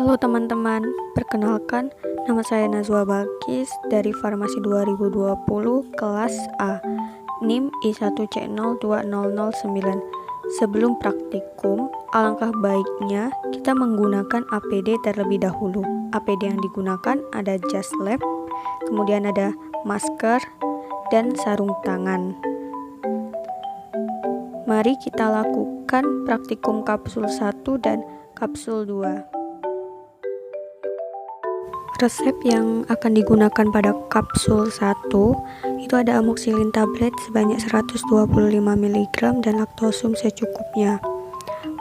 Halo teman-teman, perkenalkan nama saya Nazwa Balkis dari Farmasi 2020 kelas A, NIM I1C02009. Sebelum praktikum, alangkah baiknya kita menggunakan APD terlebih dahulu. APD yang digunakan ada jas lab, kemudian ada masker, dan sarung tangan. Mari kita lakukan praktikum kapsul 1 dan kapsul 2. Resep yang akan digunakan pada kapsul 1 itu ada amoxicillin tablet sebanyak 125 mg dan laktosum secukupnya.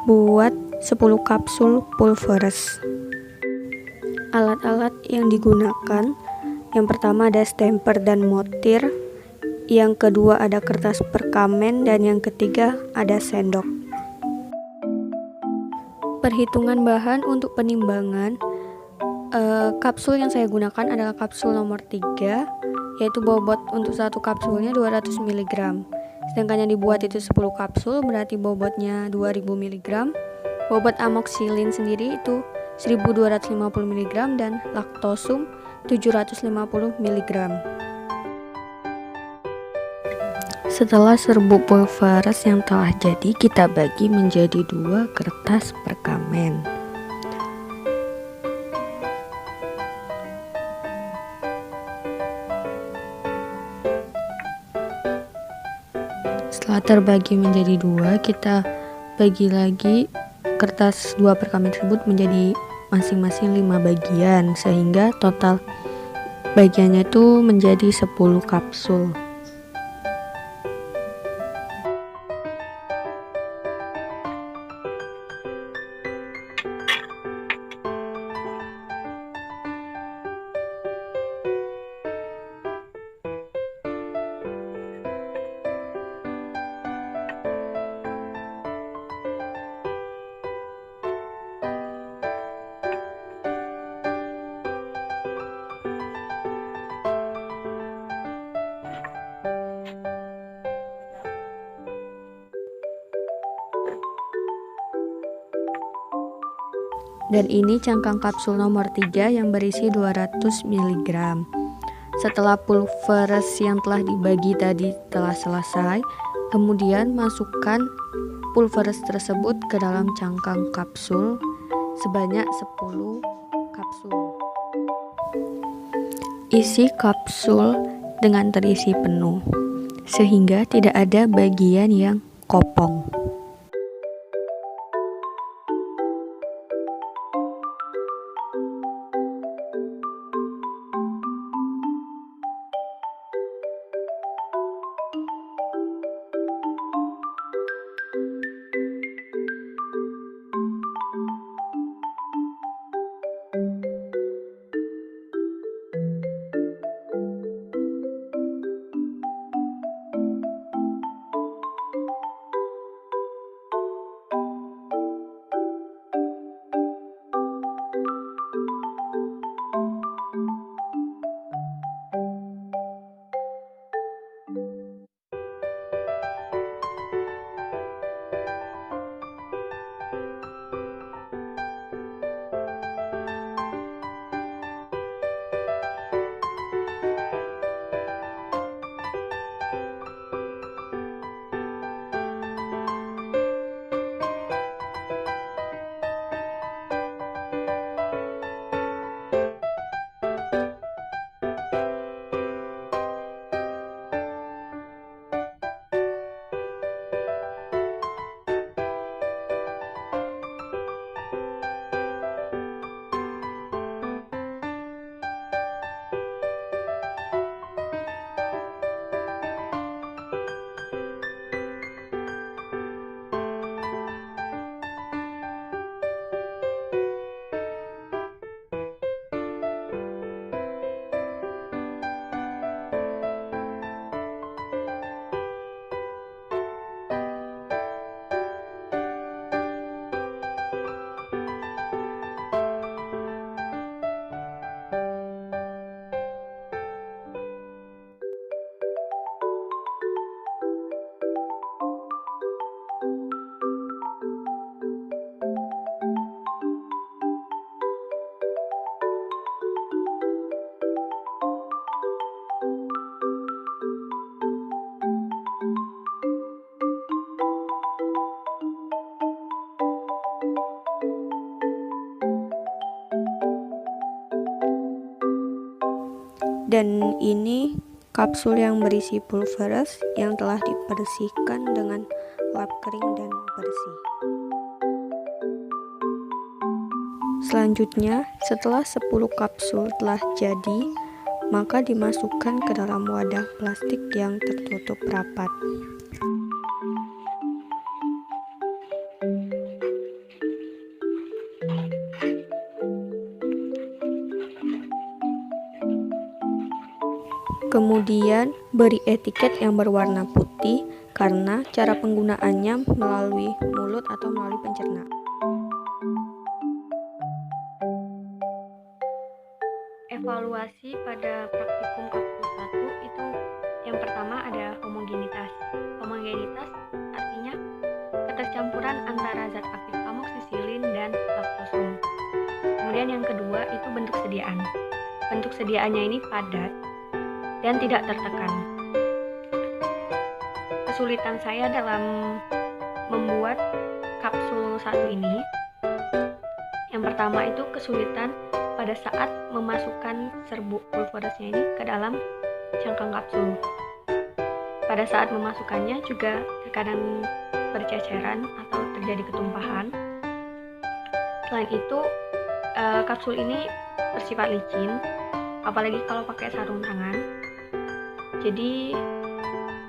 Buat 10 kapsul pulveres. Alat-alat yang digunakan, yang pertama ada stemper dan motir, yang kedua ada kertas perkamen, dan yang ketiga ada sendok. Perhitungan bahan untuk penimbangan. Kapsul yang saya gunakan adalah kapsul nomor 3, yaitu bobot untuk satu kapsulnya 200 mg. Sedangkan yang dibuat itu 10 kapsul, berarti bobotnya 2000 mg. Bobot amoxicillin sendiri itu 1250 mg dan laktosum 750 mg. Setelah serbuk pulveres yang telah jadi, kita bagi menjadi 2 kertas perkamen. Setelah terbagi menjadi 2, kita bagi lagi kertas 2 perkamen tersebut menjadi masing-masing 5 bagian, sehingga total bagiannya itu menjadi 10 kapsul. Dan ini cangkang kapsul nomor 3 yang berisi 200 mg. Setelah pulveres yang telah dibagi tadi telah selesai, kemudian masukkan pulveres tersebut ke dalam cangkang kapsul sebanyak 10 kapsul. Isi kapsul dengan terisi penuh, sehingga tidak ada bagian yang kopong. Dan ini kapsul yang berisi pulveres yang telah dibersihkan dengan lap kering dan bersih. Selanjutnya, setelah 10 kapsul telah jadi, maka dimasukkan ke dalam wadah plastik yang tertutup rapat. Kemudian beri etiket yang berwarna putih karena cara penggunaannya melalui mulut atau melalui pencernaan. Evaluasi pada praktikum kapsul 1 itu yang pertama ada homogenitas. Homogenitas artinya ketercampuran antara zat aktif amoksisilin dan laktosum. Kemudian yang kedua itu bentuk sediaan. Bentuk sediaannya ini padat dan tidak tertekan. Kesulitan saya dalam membuat kapsul 1 ini, yang pertama itu kesulitan pada saat memasukkan serbuk pulveresnya ini ke dalam cangkang kapsul. Pada saat memasukkannya juga terkadang berceceran atau terjadi ketumpahan. Selain itu, kapsul ini bersifat licin, apalagi kalau pakai sarung tangan. Jadi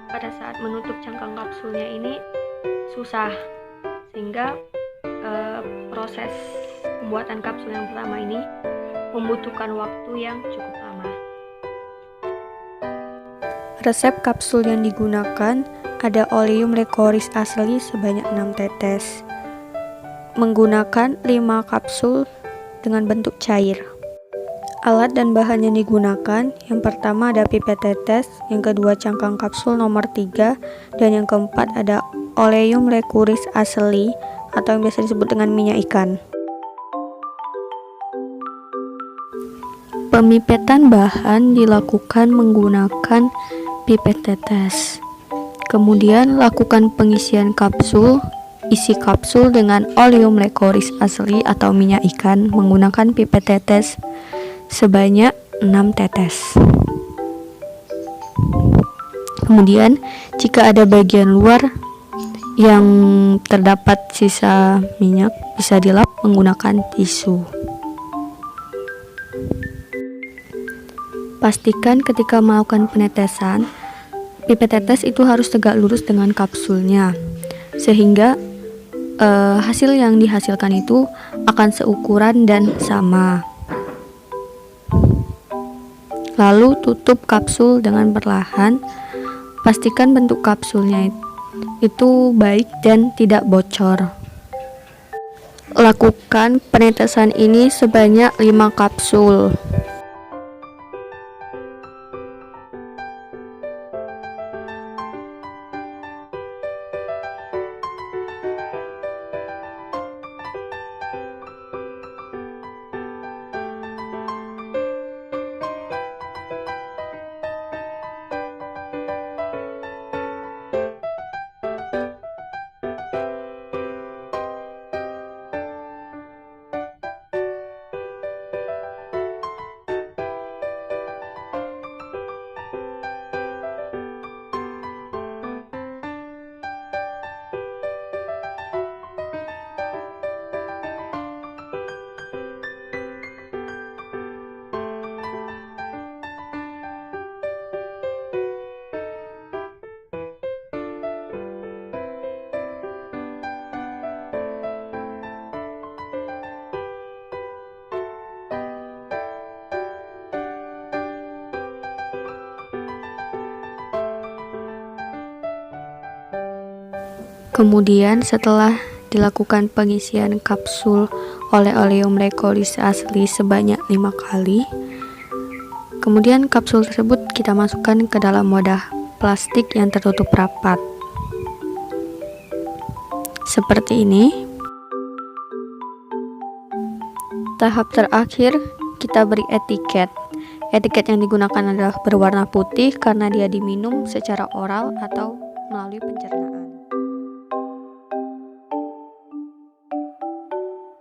pada saat menutup cangkang kapsulnya ini susah, sehingga proses pembuatan kapsul yang pertama ini membutuhkan waktu yang cukup lama. Resep kapsul yang digunakan ada oleum lecoris asli sebanyak 6 tetes. Menggunakan 5 kapsul dengan bentuk cair. Alat dan bahan yang digunakan, yang pertama ada pipet tetes, yang kedua cangkang kapsul nomor 3, dan yang keempat ada oleum lecoris asli atau yang biasa disebut dengan minyak ikan. Pemipetan bahan dilakukan menggunakan pipet tetes. Kemudian lakukan pengisian kapsul. Isi kapsul dengan oleum lecoris asli atau minyak ikan menggunakan pipet tetes sebanyak 6 tetes. Kemudian jika ada bagian luar yang terdapat sisa minyak, bisa dilap menggunakan tisu. Pastikan ketika melakukan penetesan, pipet tetes itu harus tegak lurus dengan kapsulnya, sehingga hasil yang dihasilkan itu akan seukuran dan sama. Lalu tutup kapsul dengan perlahan. Pastikan bentuk kapsulnya itu baik dan tidak bocor. Lakukan penetesan ini sebanyak 5 kapsul. Kemudian setelah dilakukan pengisian kapsul oleh oleum lecoris asli sebanyak 5 kali, kemudian kapsul tersebut kita masukkan ke dalam wadah plastik yang tertutup rapat. Seperti ini. Tahap terakhir, kita beri etiket. Etiket yang digunakan adalah berwarna putih karena dia diminum secara oral atau melalui pencernaan.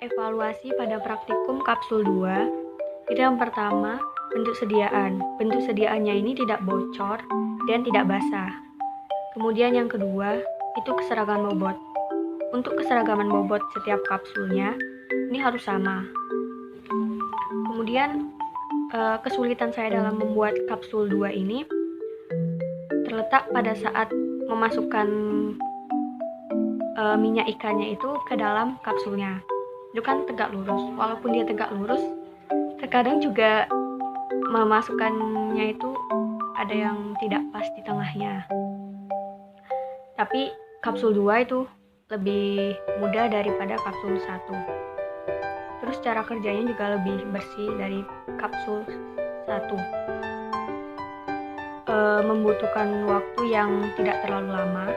Evaluasi pada praktikum kapsul 2, itu yang pertama, bentuk sediaan. Bentuk sediaannya ini tidak bocor dan tidak basah. Kemudian yang kedua, itu keseragaman bobot. Untuk keseragaman bobot setiap kapsulnya, ini harus sama. Kemudian kesulitan saya dalam membuat kapsul 2 ini terletak pada saat memasukkan minyak ikannya itu ke dalam kapsulnya. Itu kan tegak lurus. Walaupun dia tegak lurus, terkadang juga memasukkannya itu ada yang tidak pas di tengahnya. Tapi kapsul 2 itu lebih mudah daripada kapsul 1. Terus cara kerjanya juga lebih bersih dari kapsul 1. Membutuhkan waktu yang tidak terlalu lama.